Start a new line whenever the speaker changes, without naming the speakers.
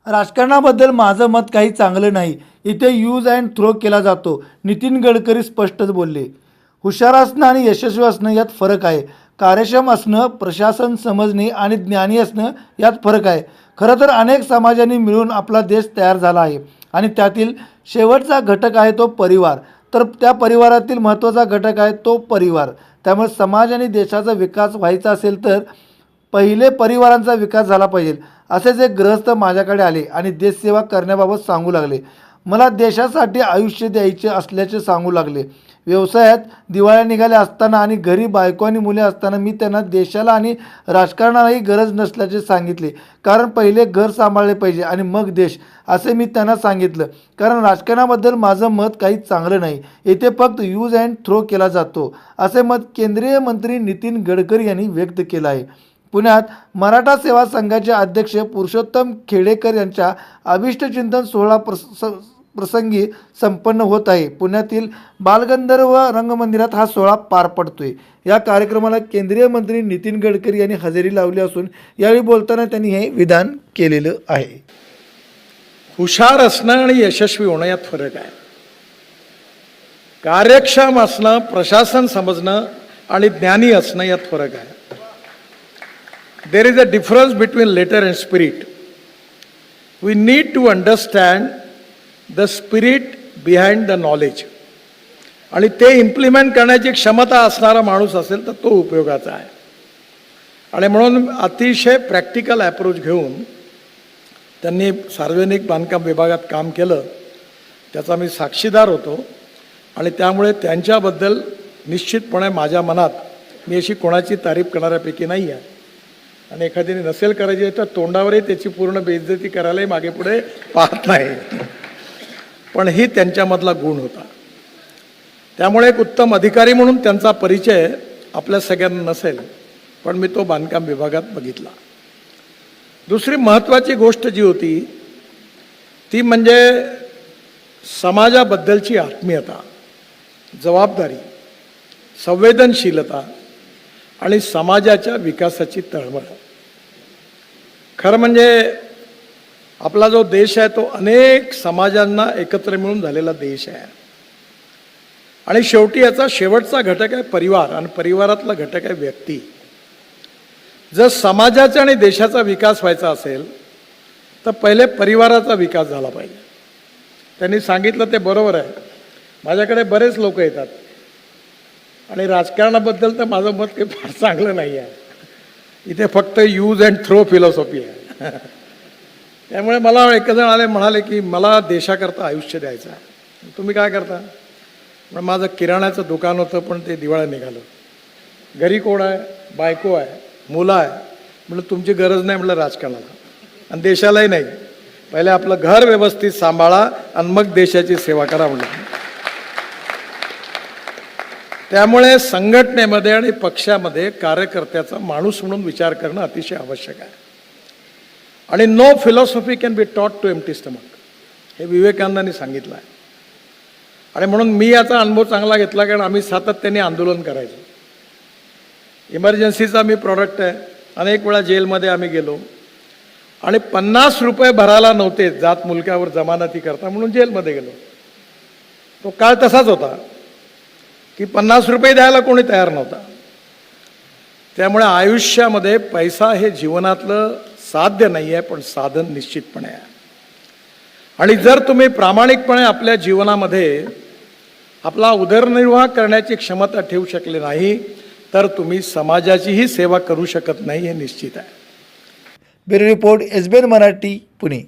राजकारणाबद्दल माझं मत काही चांगलं नाही. इथे यूज अँड थ्रो केला जातो. नितीन गडकरी स्पष्टच बोलले. हुशार असणं आणि यशस्वी असणं यात फरक आहे. कार्यक्षम असणं, प्रशासन समजणे आणि ज्ञानी असणं यात फरक आहे. खरं तर अनेक समाजांनी मिळून आपला देश तयार झाला आहे आणि त्यातील शेवटचा घटक आहे तो परिवार. तर त्या परिवारातील महत्त्वाचा घटक आहे तो परिवार. त्यामुळे समाज आणि देशाचा विकास व्हायचा असेल तर पहिले परिवारांचा विकास झाला पाहिजे. असेच एक गृहस्थ माझ्याकडे आले आणि देशसेवा करण्याबाबत सांगू लागले. मला देशासाठी आयुष्य द्यायचे असल्याचे सांगू लागले. व्यवसायात दिवाळ्या निघाल्या असताना आणि घरी बायको आणि मुले असताना मी त्यांना देशाला आणि राजकारणालाही गरज नसल्याचे सांगितले. कारण पहिले घर सांभाळले पाहिजे आणि मग देश, असे मी त्यांना सांगितलं. कारण राजकारणाबद्दल माझं मत काही चांगलं नाही. येथे फक्त यूज अँड थ्रो केला जातो, असे मत केंद्रीय मंत्री नितीन गडकरी यांनी व्यक्त केलं आहे. पुण्यात मराठा सेवा संघाचे अध्यक्ष पुरुषोत्तम खेडेकर यांच्या अभिष्टचिंतन सोहळा प्रसंगी संपन्न होत आहे. पुण्यातील बालगंधर्व रंगमंदिरात हा सोहळा पार पडतोय. या कार्यक्रमाला केंद्रीय मंत्री नितीन गडकरी यांनी हजेरी लावली असून यावेळी बोलताना त्यांनी हे विधान केलेलं आहे.
हुशार असणं आणि यशस्वी होणं यात फरक आहे. कार्यक्षम असणं, प्रशासन समजणं आणि ज्ञानी असणं यात फरक आहे. There is a difference between letter and spirit. We need to understand the spirit behind the knowledge. आणि ते इम्प्लिमेंट करण्याची क्षमता असणारा माणूस असेल तर तो उपयोगाचा आहे. आणि म्हणून अतिशय प्रॅक्टिकल अप्रोच घेऊन त्यांनी सार्वजनिक बांधकाम विभागात काम केलं, त्याचा मी साक्षीदार होतो. आणि त्यामुळे त्यांच्याबद्दल निश्चितपणे माझ्या मनात मी अशी कोणाची तारीफ करणाऱ्यापैकी नाही आहे. आणि एखाद्याने नसेल करायची तर तोंडावरही त्याची पूर्ण बेइज्जती करायलाही मागे पुढे पाहत नाही. पण ही त्यांच्यामधला गुण होता. त्यामुळे एक उत्तम अधिकारी म्हणून त्यांचा परिचय आपल्या सगळ्यांना नसेल, पण मी तो बांधकाम विभागात बघितला. दुसरी महत्त्वाची गोष्ट जी होती ती म्हणजे समाजाबद्दलची आत्मीयता, जबाबदारी, संवेदनशीलता आणि समाजाच्या विकासाची तळमळ. खरं म्हणजे आपला जो देश आहे तो अनेक समाजांना एकत्र मिळून झालेला देश आहे. आणि शेवटी याचा शेवटचा घटक आहे परिवार, आणि परिवारातला घटक आहे व्यक्ती. जर समाजाचा आणि देशाचा विकास व्हायचा असेल तर पहिले परिवाराचा विकास झाला पाहिजे. त्यांनी सांगितलं ते बरोबर आहे. माझ्याकडे बरेच लोक येतात आणि राजकारणाबद्दल तर माझं मत काही फार चांगलं नाही आहे. इथे फक्त यूज अँड थ्रो फिलॉसॉफी आहे. त्यामुळे मला एक जण आले, म्हणाले की मला देशाकरता आयुष्य द्यायचं आहे. तुम्ही काय करता? पण माझं किराण्याचं दुकान होतं, पण ते दिवाळं निघालं. घरी कोण आहे? बायको आहे, मुलं आहे. म्हटलं तुमची गरज नाही म्हटलं राजकारणाला, आणि देशालाही नाही. पहिले आपलं घर व्यवस्थित सांभाळा आणि मग देशाची सेवा करा म्हटलं. त्यामुळे संघटनेमध्ये आणि पक्षामध्ये कार्यकर्त्याचा माणूस म्हणून विचार करणं अतिशय आवश्यक आहे. आणि no philosophy can be taught to empty stomach, हे विवेकानंदांनी सांगितलं आहे. आणि म्हणून मी याचा अनुभव चांगला घेतला, कारण आम्ही सातत्याने आंदोलन करायचो. इमर्जन्सीचा मी प्रॉडक्ट आहे. अनेक वेळा जेलमध्ये आम्ही गेलो आणि 50 रुपये भरायला नव्हते जात मुलक्यावर जमानती करता, म्हणून जेलमध्ये गेलो. तो काळ तसाच होता की 50 रुपये द्यायला कोणी तयार नव्हता. त्यामुळे आयुष्यामध्ये पैसा हे जीवनातलं साध्य नाही आहे, पण साधन निश्चितपणे आहे. आणि जर तुम्ही प्रामाणिकपणे आपल्या जीवनामध्ये आपला उदरनिर्वाह करण्याची क्षमता ठेवू शकले नाही तर तुम्ही समाजाचीही सेवा करू शकत नाही, हे निश्चित आहे.
Bureau report, SBN Marathi, Pune.